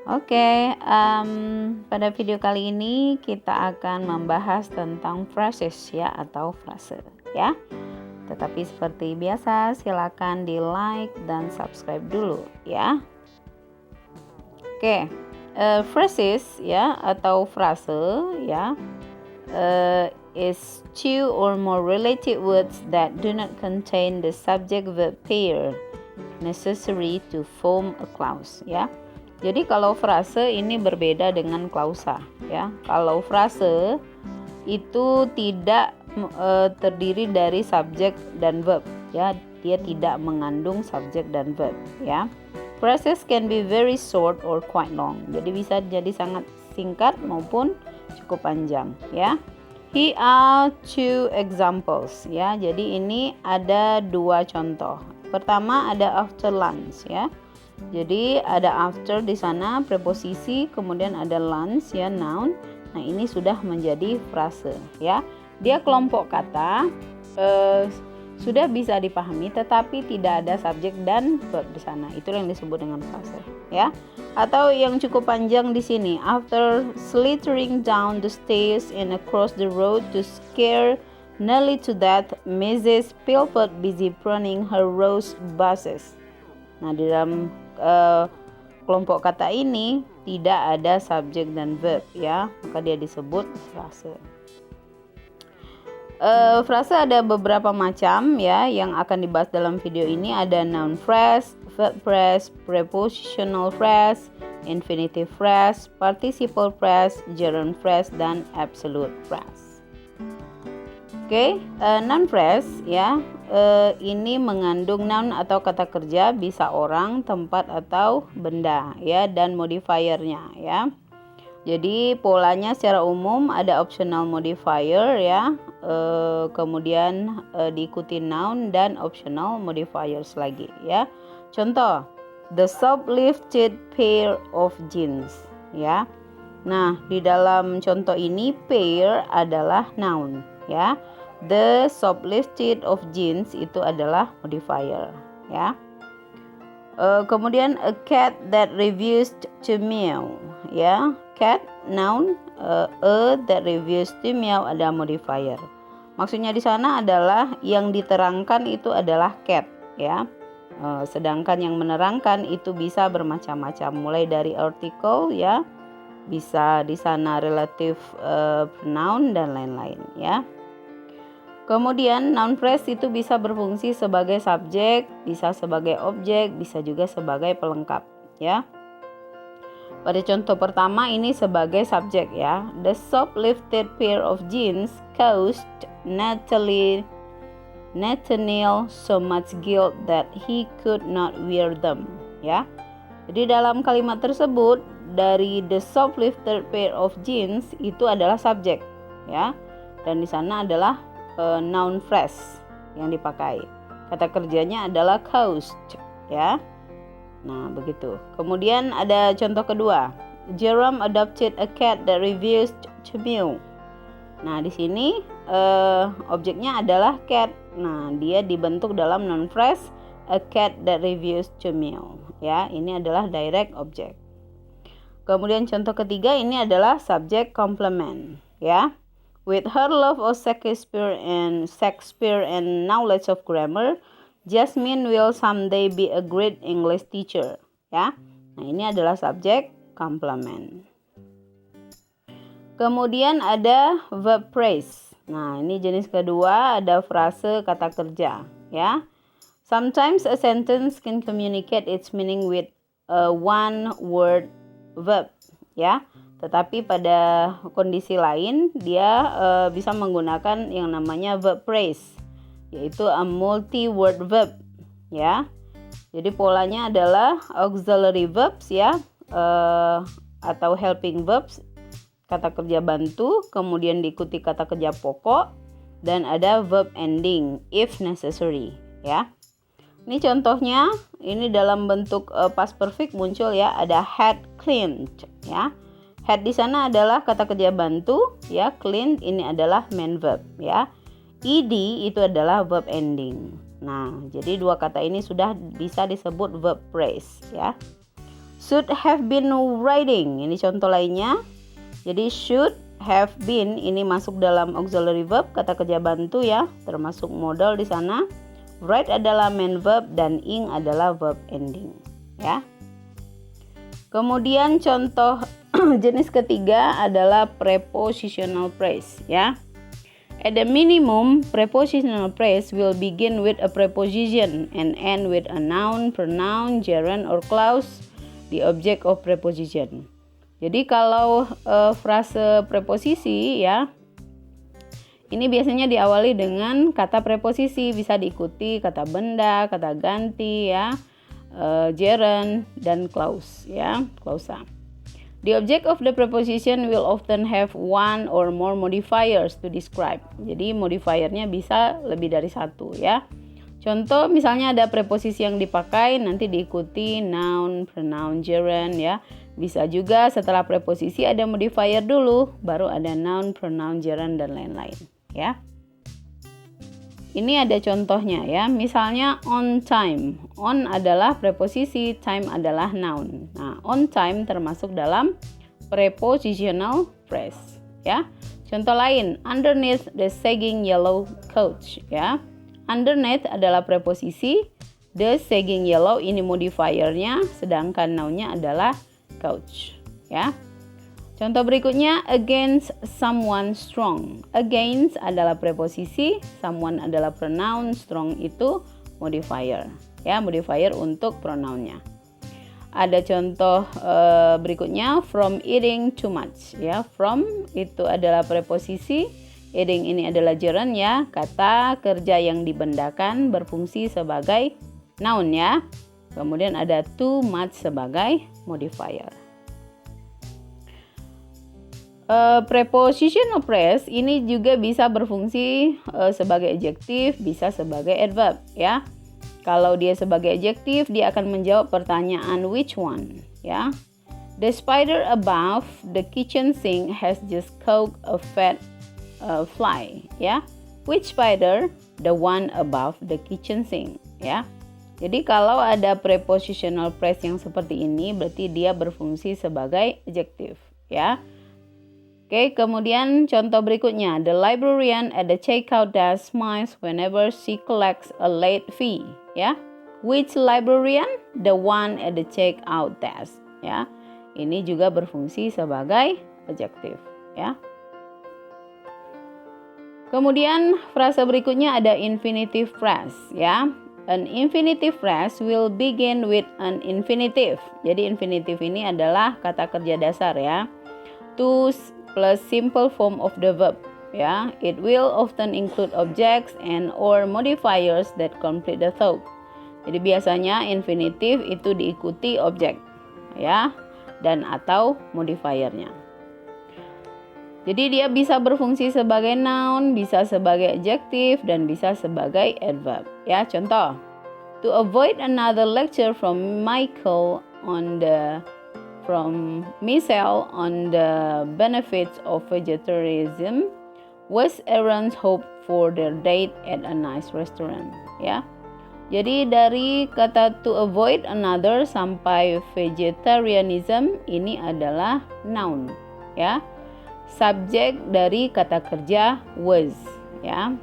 Oke, pada video kali ini kita akan membahas tentang phrases ya atau frase ya. Tetapi seperti biasa silakan di like dan subscribe dulu ya. Oke, phrases ya atau frase ya is two or more related words that do not contain the subject verb pair necessary to form a clause ya. Jadi kalau frase ini berbeda dengan klausa ya. Kalau frase itu tidak terdiri dari subjek dan verb ya. Dia tidak mengandung subjek dan verb ya. Phrases can be very short or quite long. Jadi bisa jadi sangat singkat maupun cukup panjang ya. Here are two examples ya. Jadi ini ada dua contoh. Pertama ada after lunch ya. Jadi ada after di sana preposisi, kemudian ada lunch ya noun. Nah ini sudah menjadi frase ya. Dia kelompok kata sudah bisa dipahami, tetapi tidak ada subjek dan verb di sana. Itu yang disebut dengan frase ya. Atau yang cukup panjang di sini, after slithering down the stairs and across the road to scare nearly to death, Mrs. Pilford busy pruning her rose bushes. Nah di dalam kelompok kata ini tidak ada subjek dan verb ya, maka dia disebut frase. Frase ada beberapa macam ya yang akan dibahas dalam video ini. Ada noun phrase, verb phrase, prepositional phrase, infinitive phrase, participle phrase, gerund phrase, dan absolute phrase. Oke, noun phrase ya, ini mengandung noun atau kata kerja, bisa orang, tempat atau benda ya, dan modifiernya ya. Jadi polanya secara umum ada optional modifier ya, kemudian diikuti noun dan optional modifiers lagi ya. Contoh, the shoplifted pair of jeans ya. Nah di dalam contoh ini pair adalah noun ya. The shoplifted of jeans itu adalah modifier ya. Kemudian a cat that refused to meow ya. Cat noun, a that refused to meow ada modifier. Maksudnya di sana adalah yang diterangkan itu adalah cat ya. Sedangkan yang menerangkan itu bisa bermacam-macam, mulai dari article ya, bisa di sana relative pronoun dan lain-lain ya. Kemudian noun phrase itu bisa berfungsi sebagai subjek, bisa sebagai objek, bisa juga sebagai pelengkap ya. Pada contoh pertama ini sebagai subjek ya. The shoplifted pair of jeans caused Nathaniel so much guilt that he could not wear them ya. Jadi dalam kalimat tersebut dari the shoplifted pair of jeans itu adalah subjek ya. Dan di sana adalah noun phrase yang dipakai. Kata kerjanya adalah caused ya. Nah begitu. Kemudian ada contoh kedua. Jerome adopted a cat that refused to meow. Nah di sini objeknya adalah cat. Nah dia dibentuk dalam noun phrase a cat that refused to meow ya. Ini adalah direct object. Kemudian contoh ketiga ini adalah subject complement ya. With her love of Shakespeare and knowledge of grammar, Jasmine will someday be a great English teacher ya. Nah ini adalah subjek complement. Kemudian ada verb phrase. Nah ini jenis kedua, ada frase kata kerja ya. Sometimes a sentence can communicate its meaning with a one word verb ya. Tetapi pada kondisi lain dia bisa menggunakan yang namanya verb phrase, yaitu a multi-word verb ya. Jadi polanya adalah auxiliary verbs ya, atau helping verbs, kata kerja bantu, kemudian diikuti kata kerja pokok, dan ada verb ending if necessary ya. Ini contohnya, ini dalam bentuk past perfect muncul ya, ada had cleaned ya. Had di sana adalah kata kerja bantu ya, clean ini adalah main verb ya. Ed itu adalah verb ending. Nah, jadi dua kata ini sudah bisa disebut verb phrase ya. Should have been riding. Ini contoh lainnya. Jadi should have been ini masuk dalam auxiliary verb, kata kerja bantu ya, termasuk modal di sana. Ride adalah main verb dan ing adalah verb ending ya. Kemudian contoh jenis ketiga adalah prepositional phrase ya. At the minimum, prepositional phrase will begin with a preposition and end with a noun, pronoun, gerund, or clause, the object of preposition. Jadi kalau frase preposisi ya, ini biasanya diawali dengan kata preposisi, bisa diikuti kata benda, kata ganti ya, gerund, dan clause ya, klausa. The object of the preposition will often have one or more modifiers to describe. Jadi modifiernya bisa lebih dari satu ya. Contoh misalnya ada preposisi yang dipakai nanti diikuti noun, pronoun, gerund ya. Bisa juga setelah preposisi ada modifier dulu, baru ada noun, pronoun, gerund, dan lain-lain ya. Ini ada contohnya ya. Misalnya on time. On adalah preposisi, time adalah noun. Nah, on time termasuk dalam prepositional phrase ya. Contoh lain, underneath the sagging yellow couch ya. Underneath adalah preposisi, the sagging yellow ini modifiernya, sedangkan nounnya adalah couch ya. Contoh berikutnya, against someone strong. Against adalah preposisi, someone adalah pronoun, strong itu modifier. Ya, modifier untuk pronounnya. Ada contoh berikutnya, from eating too much. Ya, from itu adalah preposisi, eating ini adalah gerund ya. Kata kerja yang dibendakan berfungsi sebagai noun ya. Kemudian ada too much sebagai modifier. Prepositional phrase ini juga bisa berfungsi sebagai adjektif, bisa sebagai adverb ya. Kalau dia sebagai adjektif, dia akan menjawab pertanyaan which one ya. The spider above the kitchen sink has just caught a fat fly ya. Which spider? The one above the kitchen sink ya. Jadi kalau ada prepositional phrase yang seperti ini, berarti dia berfungsi sebagai adjektif ya. Oke, kemudian contoh berikutnya. The librarian at the checkout desk smiles whenever she collects a late fee. Ya, which librarian? The one at the checkout desk. Ya, ini juga berfungsi sebagai adjektif. Ya. Kemudian frase berikutnya ada infinitive phrase. Ya, an infinitive phrase will begin with an infinitive. Jadi infinitive ini adalah kata kerja dasar ya. To plus simple form of the verb ya. It will often include objects and or modifiers that complete the thought. Jadi biasanya infinitive itu diikuti objek ya dan atau modifiernya. Jadi dia bisa berfungsi sebagai noun, bisa sebagai adjektif, dan bisa sebagai adverb ya. Contoh, to avoid another lecture from Michelle on the benefits of vegetarianism was Aaron's hope for their date at a nice restaurant ya. Jadi dari kata to avoid another sampai vegetarianism ini adalah noun ya. Subjek dari kata kerja was ya.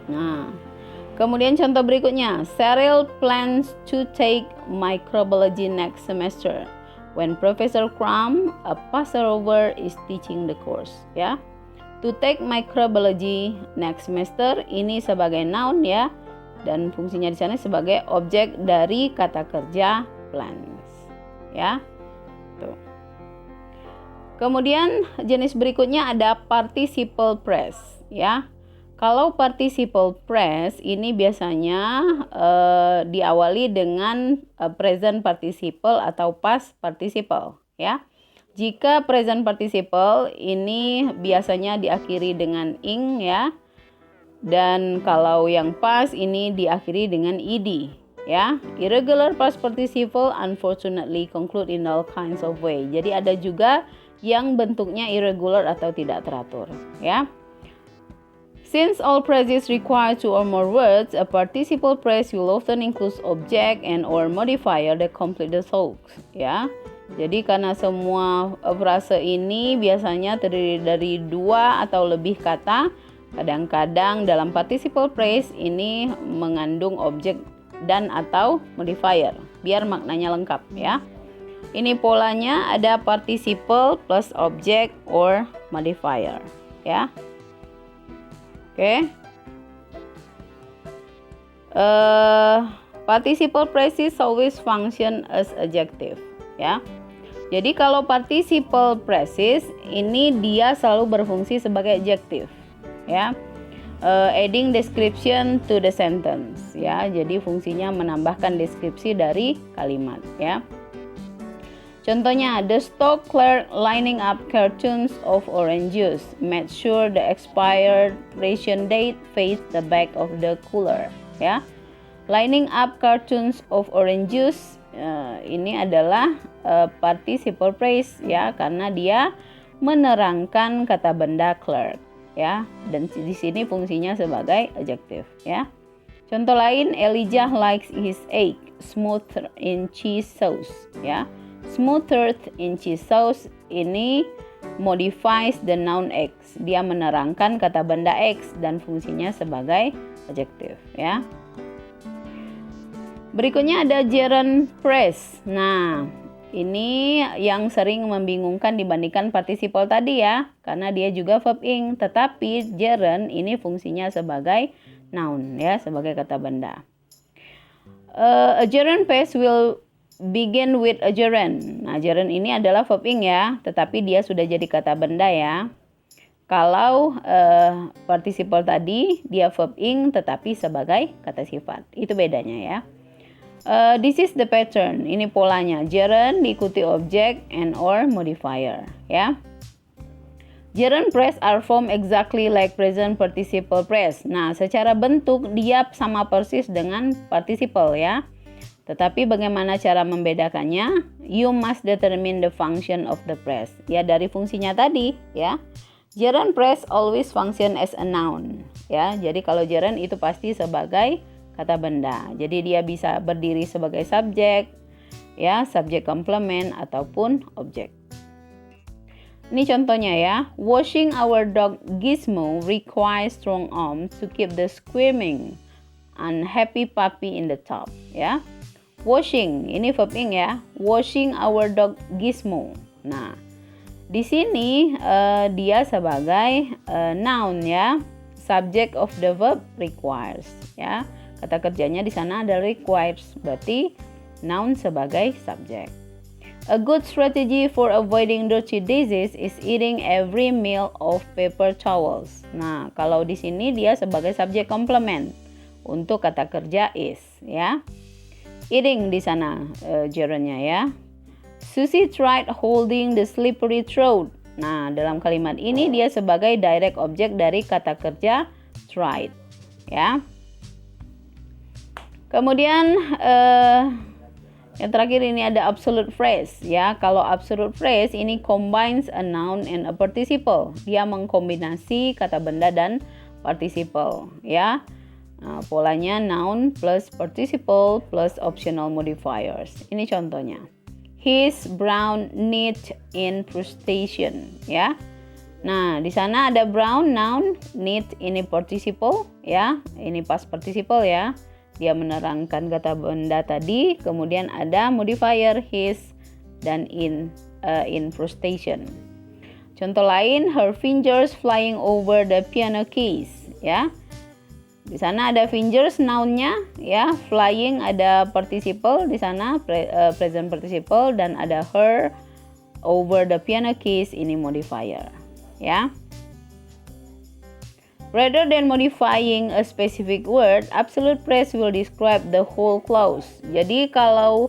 Nah, kemudian contoh berikutnya, Cheryl plans to take microbiology next semester when Professor Crum, a passer-over, is teaching the course ya. To take microbiology next semester ini sebagai noun ya, dan fungsinya di sana sebagai objek dari kata kerja plans ya. Tuh. Kemudian jenis berikutnya ada participle phrase ya. Kalau participle phrase ini biasanya diawali dengan present participle atau past participle ya. Jika present participle ini biasanya diakhiri dengan ing ya. Dan kalau yang past ini diakhiri dengan ed ya. Irregular past participle unfortunately conclude in all kinds of way. Jadi ada juga yang bentuknya irregular atau tidak teratur ya. Since all phrases require two or more words, a participle phrase will often include object and or modifier that complete the thought. Ya, jadi karena semua frase ini biasanya terdiri dari dua atau lebih kata, kadang-kadang dalam participle phrase ini mengandung objek dan atau modifier, biar maknanya lengkap ya. Ini polanya ada participle plus object or modifier ya. Oke. Participle phrases always function as adjective ya. Jadi kalau participle phrases ini dia selalu berfungsi sebagai adjective ya. Adding description to the sentence ya. Jadi fungsinya menambahkan deskripsi dari kalimat ya. Contohnya, the store clerk lining up cartons of orange juice made sure the expiration date faced the back of the cooler. Ya, lining up cartons of orange juice ini adalah participle phrase ya, karena dia menerangkan kata benda clerk ya, dan di sini fungsinya sebagai adjective ya. Contoh lain, Elijah likes his egg smoothed in cheese sauce ya. Smoothed in cheese sauce ini modifies the noun X. Dia menerangkan kata benda X dan fungsinya sebagai adjective ya. Berikutnya ada gerund phrase. Nah, ini yang sering membingungkan dibandingkan participle tadi ya, karena dia juga verb ing, tetapi gerund ini fungsinya sebagai noun ya, sebagai kata benda. A gerund phrase will begin with a gerund. Nah, gerund ini adalah verb ing ya, tetapi dia sudah jadi kata benda ya. Kalau participle tadi dia verb ing tetapi sebagai kata sifat. Itu bedanya ya. This is the pattern. Ini polanya. Gerund diikuti object and or modifier ya. Gerund phrase are formed exactly like present participle phrase. Nah, secara bentuk dia sama persis dengan participle ya. Tetapi bagaimana cara membedakannya? You must determine the function of the phrase. Ya, dari fungsinya tadi ya. Gerund phrase always function as a noun. Ya, jadi kalau gerund itu pasti sebagai kata benda. Jadi dia bisa berdiri sebagai subjek, ya, subjek komplement ataupun objek. Ini contohnya ya. Washing our dog Gizmo requires strong arms to keep the squirming unhappy puppy in the tub. Ya. Washing, ini verb ing ya. Washing our dog Gizmo. Nah, di sini dia sebagai noun ya. Subject of the verb requires ya. Kata kerjanya di sana ada requires, berarti noun sebagai subject. A good strategy for avoiding dirty dishes is eating every meal of paper towels. Nah, kalau di sini dia sebagai subjek komplement untuk kata kerja is ya. Eating di sana gerundnya ya. Susie tried holding the slippery throat. Nah, dalam kalimat ini dia sebagai direct object dari kata kerja tried ya. Kemudian yang terakhir ini ada absolute phrase ya. Kalau absolute phrase ini combines a noun and a participle. Dia mengkombinasi kata benda dan participle ya. Nah, polanya noun plus participle plus optional modifiers. Ini contohnya. His brown neat incrustation ya. Nah, di sana ada brown noun, neat ini participle ya. Ini past participle ya. Dia menerangkan kata benda tadi, kemudian ada modifier his dan incrustation. Contoh lain, her fingers flying over the piano keys ya. Di sana ada fingers nounnya ya, flying ada participle di sana present participle, dan ada her over the piano keys ini modifier ya. Rather than modifying a specific word, absolute phrase will describe the whole clause. Jadi kalau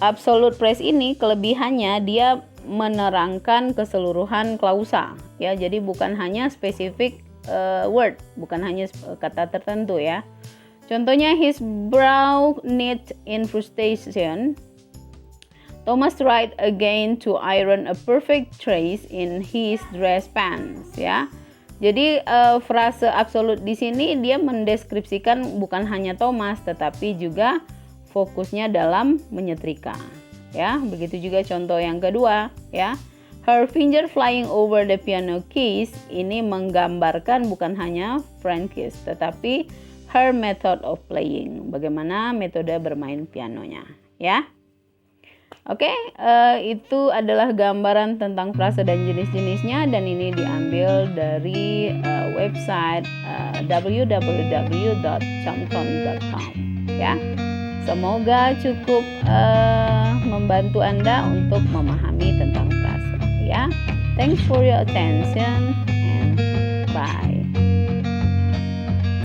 absolute phrase ini kelebihannya dia menerangkan keseluruhan klausa ya. Jadi bukan hanya spesifik word, bukan hanya kata tertentu ya. Contohnya, his brow neat incrustation. Thomas tried again to iron a perfect trace in his dress pants ya. Jadi frase absolut di sini dia mendeskripsikan bukan hanya Thomas tetapi juga fokusnya dalam menyetrika. Ya, begitu juga contoh yang kedua, ya. Her finger flying over the piano keys ini menggambarkan bukan hanya French kiss tetapi her method of playing, bagaimana metode bermain pianonya, ya. Oke, itu adalah gambaran tentang frase dan jenis-jenisnya dan ini diambil dari website www.chomtom.com, ya. Semoga cukup membantu Anda untuk memahami tentang frase, ya. Thanks for your attention and bye.